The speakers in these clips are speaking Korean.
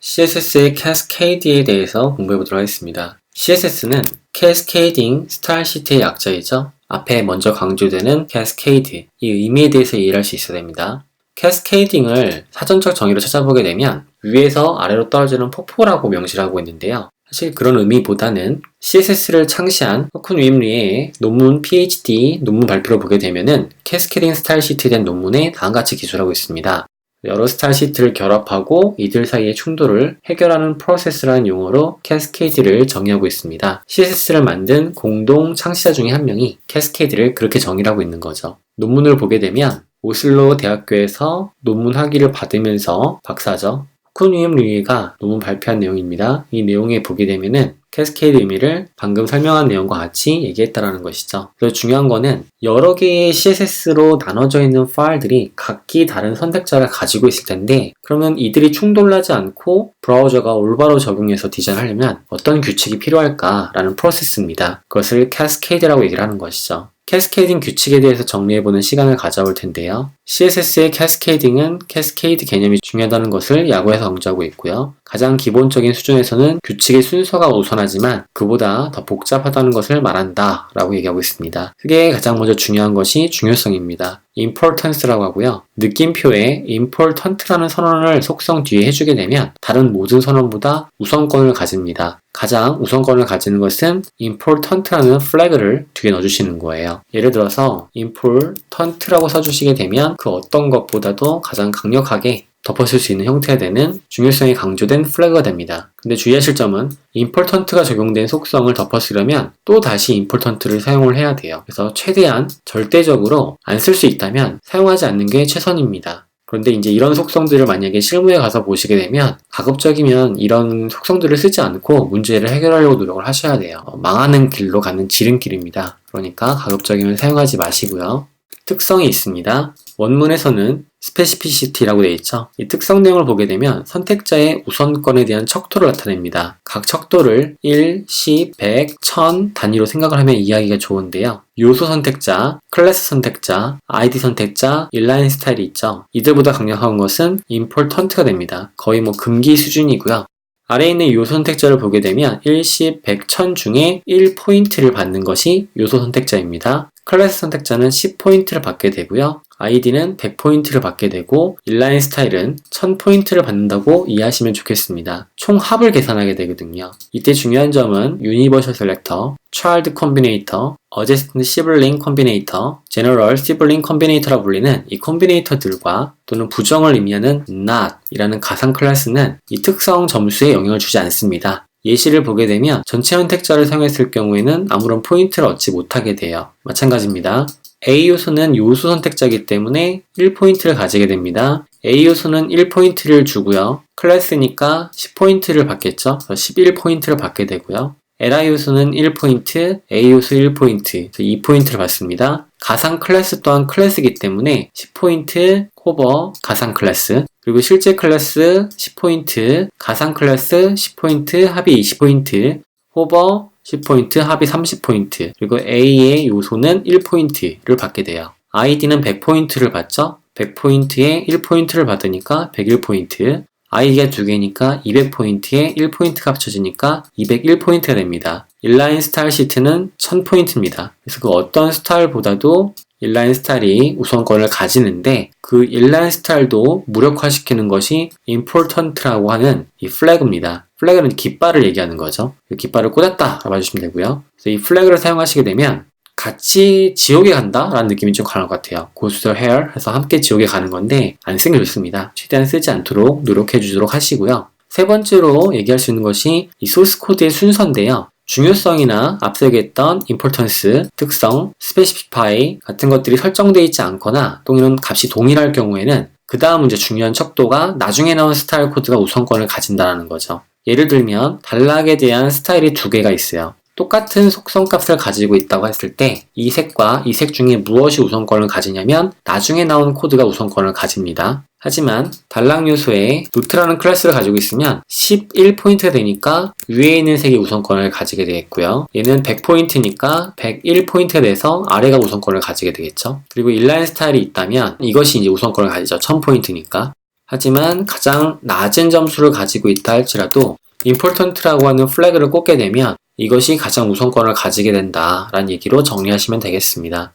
CSS의 캐스케이드에 대해서 공부해보도록 하겠습니다. CSS는 캐스케이딩 스타일 시트의 약자이죠. 앞에 먼저 강조되는 캐스케이드, 이 의미에 대해서 이해할 수 있어야 됩니다. 캐스케이딩을 사전적 정의로 찾아보게 되면 위에서 아래로 떨어지는 폭포라고 명시를 하고 있는데요. 사실 그런 의미보다는 CSS를 창시한 허쿤 윌리의 논문 PhD 논문 발표를 보게 되면은 캐스케이딩 스타일 시트에 대한 논문에 다음과 같이 기술하고 있습니다. 여러 스타일 시트를 결합하고 이들 사이의 충돌을 해결하는 프로세스라는 용어로 캐스케이드를 정의하고 있습니다. CSS를 만든 공동 창시자 중에 한 명이 캐스케이드를 그렇게 정의를 하고 있는 거죠. 논문을 보게 되면 오슬로 대학교에서 논문 학위를 받으면서 박사죠. 후쿠니엠 류이가 논문 발표한 내용입니다. 이 내용에 보게 되면은 캐스케이드 의미를 방금 설명한 내용과 같이 얘기했다라는 것이죠. 그래서 중요한 거는 여러 개의 CSS로 나눠져 있는 파일들이 각기 다른 선택자를 가지고 있을 텐데, 그러면 이들이 충돌하지 않고 브라우저가 올바로 적용해서 디자인하려면 어떤 규칙이 필요할까라는 프로세스입니다. 그것을 캐스케이드라고 얘기를 하는 것이죠. 캐스케이딩 규칙에 대해서 정리해보는 시간을 가져볼 텐데요. CSS의 캐스케이딩은 캐스케이드 개념이 중요하다는 것을 야구에서 강조하고 있고요. 가장 기본적인 수준에서는 규칙의 순서가 우선하지만 그보다 더 복잡하다는 것을 말한다 라고 얘기하고 있습니다. 그게 가장 먼저 중요한 것이 중요성입니다. importance라고 하고요. 느낌표에 important라는 선언을 속성 뒤에 해주게 되면 다른 모든 선언보다 우선권을 가집니다. 가장 우선권을 가지는 것은 important라는 플래그를 뒤에 넣어주시는 거예요. 예를 들어서 important라고 써주시게 되면 그 어떤 것보다도 가장 강력하게 덮어쓸 수 있는 형태가 되는 중요성이 강조된 플래그가 됩니다. 근데 주의하실 점은 important가 적용된 속성을 덮어쓰려면 또 다시 important를 사용을 해야 돼요. 그래서 최대한 절대적으로 안 쓸 수 있다면 사용하지 않는 게 최선입니다. 그런데 이제 이런 속성들을 만약에 실무에 가서 보시게 되면 가급적이면 이런 속성들을 쓰지 않고 문제를 해결하려고 노력을 하셔야 돼요. 망하는 길로 가는 지름길입니다. 그러니까 가급적이면 사용하지 마시고요. 특성이 있습니다. 원문에서는 specificity라고 되어 있죠. 이 특성 내용을 보게 되면 선택자의 우선권에 대한 척도를 나타냅니다. 각 척도를 1, 10, 100, 1000 단위로 생각을 하면 이해하기가 좋은데요. 요소 선택자, 클래스 선택자, ID 선택자, 인라인 스타일이 있죠. 이들보다 강력한 것은 important가 됩니다. 거의 금기 수준이고요. 아래에 있는 요소 선택자를 보게 되면 1, 10, 100, 1000 중에 1포인트를 받는 것이 요소 선택자입니다. 클래스 선택자는 10포인트를 받게 되고요. ID는 100포인트를 받게 되고 인라인 스타일은 1000포인트를 받는다고 이해하시면 좋겠습니다. 총 합을 계산하게 되거든요. 이때 중요한 점은 Universal Selector, Child Combinator, Adjacent Sibling Combinator, General Sibling Combinator라고 불리는 이 콤비네이터들과 또는 부정을 의미하는 not 이라는 가상 클래스는 이 특성 점수에 영향을 주지 않습니다. 예시를 보게 되면 전체 선택자를 사용했을 경우에는 아무런 포인트를 얻지 못하게 돼요. 마찬가지입니다. A 요소는 요소 선택자이기 때문에 1포인트를 가지게 됩니다. A 요소는 1포인트를 주고요. 클래스니까 10포인트를 받겠죠. 그래서 11포인트를 받게 되고요. LI 요소는 1포인트, A 요소 1포인트, 2포인트를 받습니다. 가상 클래스 또한 클래스이기 때문에 10포인트, 호버, 가상 클래스, 그리고 실제 클래스 10포인트, 가상 클래스 10포인트, 합이 20포인트, 호버 10포인트, 합이 30포인트, 그리고 A의 요소는 1포인트를 받게 돼요. ID는 100포인트를 받죠? 100포인트에 1포인트를 받으니까 101포인트, ID가 2개니까 200포인트에 1포인트가 합쳐지니까 201포인트가 됩니다. 인라인 스타일 시트는 1000포인트입니다. 그래서 그 어떤 스타일보다도 인라인 스타일이 우선권을 가지는데 그 인라인 스타일도 무력화시키는 것이 important라고 하는 이 플래그입니다. 플래그는 깃발을 얘기하는 거죠. 그 깃발을 꽂았다 라고 봐주시면 되고요. 그래서 이 플래그를 사용하시게 되면 같이 지옥에 간다 라는 느낌이 좀 강할 것 같아요. Goes to hell 해서 함께 지옥에 가는 건데 안 쓰는 게 좋습니다. 최대한 쓰지 않도록 노력해 주도록 하시고요. 세 번째로 얘기할 수 있는 것이 이 소스 코드의 순서인데요. 중요성이나 앞서 얘기했던 importance, 특성, specify 같은 것들이 설정되어 있지 않거나 또는 값이 동일할 경우에는 그 다음 문제 중요한 척도가 나중에 나온 스타일 코드가 우선권을 가진다는 거죠. 예를 들면 단락에 대한 스타일이 두 개가 있어요. 똑같은 속성 값을 가지고 있다고 했을 때 이 색과 이 색 중에 무엇이 우선권을 가지냐면 나중에 나온 코드가 우선권을 가집니다. 하지만 단락 요소에 노트라는 클래스를 가지고 있으면 11포인트가 되니까 위에 있는 색이 우선권을 가지게 되겠고요. 얘는 100포인트니까 101포인트가 돼서 아래가 우선권을 가지게 되겠죠. 그리고 인라인 스타일이 있다면 이것이 이제 우선권을 가지죠. 1000포인트니까. 하지만 가장 낮은 점수를 가지고 있다 할지라도 important라고 하는 플래그를 꽂게 되면 이것이 가장 우선권을 가지게 된다 라는 얘기로 정리하시면 되겠습니다.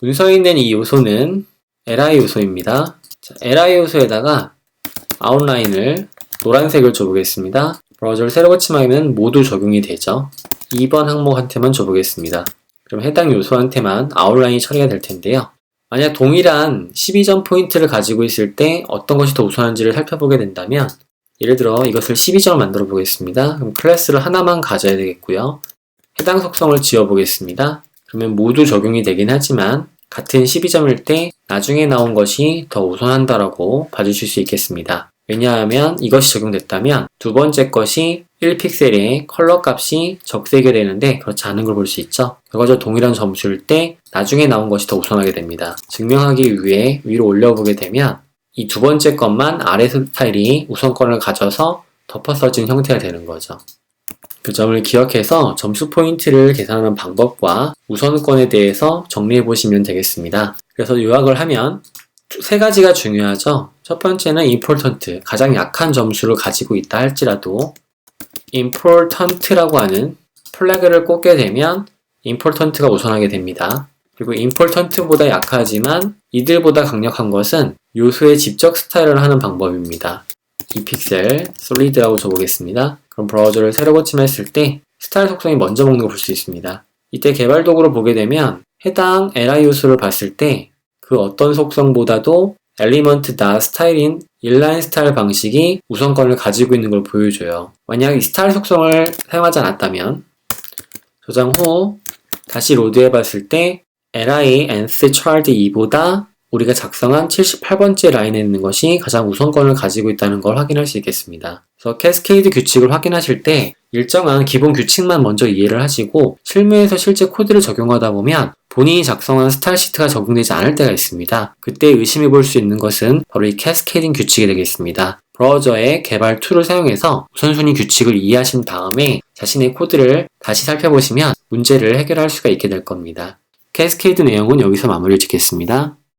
문서에 있는 이 요소는 li 요소입니다. 자, li 요소에다가 아웃라인을 노란색을 줘보겠습니다. 브라우저를 새로 고침하면 모두 적용이 되죠. 2번 항목한테만 줘보겠습니다. 그럼 해당 요소한테만 아웃라인이 처리가 될 텐데요. 만약 동일한 12점 포인트를 가지고 있을 때 어떤 것이 더 우선한지를 살펴보게 된다면 예를 들어 이것을 12점을 만들어 보겠습니다. 그럼 클래스를 하나만 가져야 되겠고요. 해당 속성을 지워 보겠습니다. 그러면 모두 적용이 되긴 하지만 같은 12점일 때 나중에 나온 것이 더 우선한다라고 봐주실 수 있겠습니다. 왜냐하면 이것이 적용됐다면 두 번째 것이 1픽셀의 컬러 값이 적색이 되는데 그렇지 않은 걸 볼 수 있죠. 결과적으로 동일한 점수일 때 나중에 나온 것이 더 우선하게 됩니다. 증명하기 위해 위로 올려보게 되면 이 두 번째 것만 아래 스타일이 우선권을 가져서 덮어 써진 형태가 되는 거죠. 그 점을 기억해서 점수 포인트를 계산하는 방법과 우선권에 대해서 정리해 보시면 되겠습니다. 그래서 요약을 하면 세 가지가 중요하죠. 첫 번째는 important, 가장 약한 점수를 가지고 있다 할지라도 important라고 하는 플래그를 꽂게 되면 important가 우선하게 됩니다. 그리고 important보다 약하지만 이들보다 강력한 것은 요소의 직접 스타일을 하는 방법입니다. 이 픽셀 solid라고 줘보겠습니다. 그럼 브라우저를 새로 고침했을 때 스타일 속성이 먼저 먹는 걸 볼 수 있습니다. 이때 개발 도구를 보게 되면 해당 li 요소를 봤을 때 그 어떤 속성보다도 엘리먼트다 스타일인 인라인 스타일 방식이 우선권을 가지고 있는 걸 보여줘요. 만약 이 스타일 속성을 사용하지 않았다면 저장 후 다시 로드해 봤을 때 li nth child 2보다 우리가 작성한 78번째 라인에 있는 것이 가장 우선권을 가지고 있다는 걸 확인할 수 있겠습니다. 그래서 캐스케이드 규칙을 확인하실 때 일정한 기본 규칙만 먼저 이해를 하시고 실무에서 실제 코드를 적용하다 보면 본인이 작성한 스타일 시트가 적용되지 않을 때가 있습니다. 그때 의심해 볼 수 있는 것은 바로 이 캐스케이딩 규칙이 되겠습니다. 브라우저의 개발 툴을 사용해서 우선순위 규칙을 이해하신 다음에 자신의 코드를 다시 살펴보시면 문제를 해결할 수가 있게 될 겁니다. 캐스케이드 내용은 여기서 마무리를 짓겠습니다.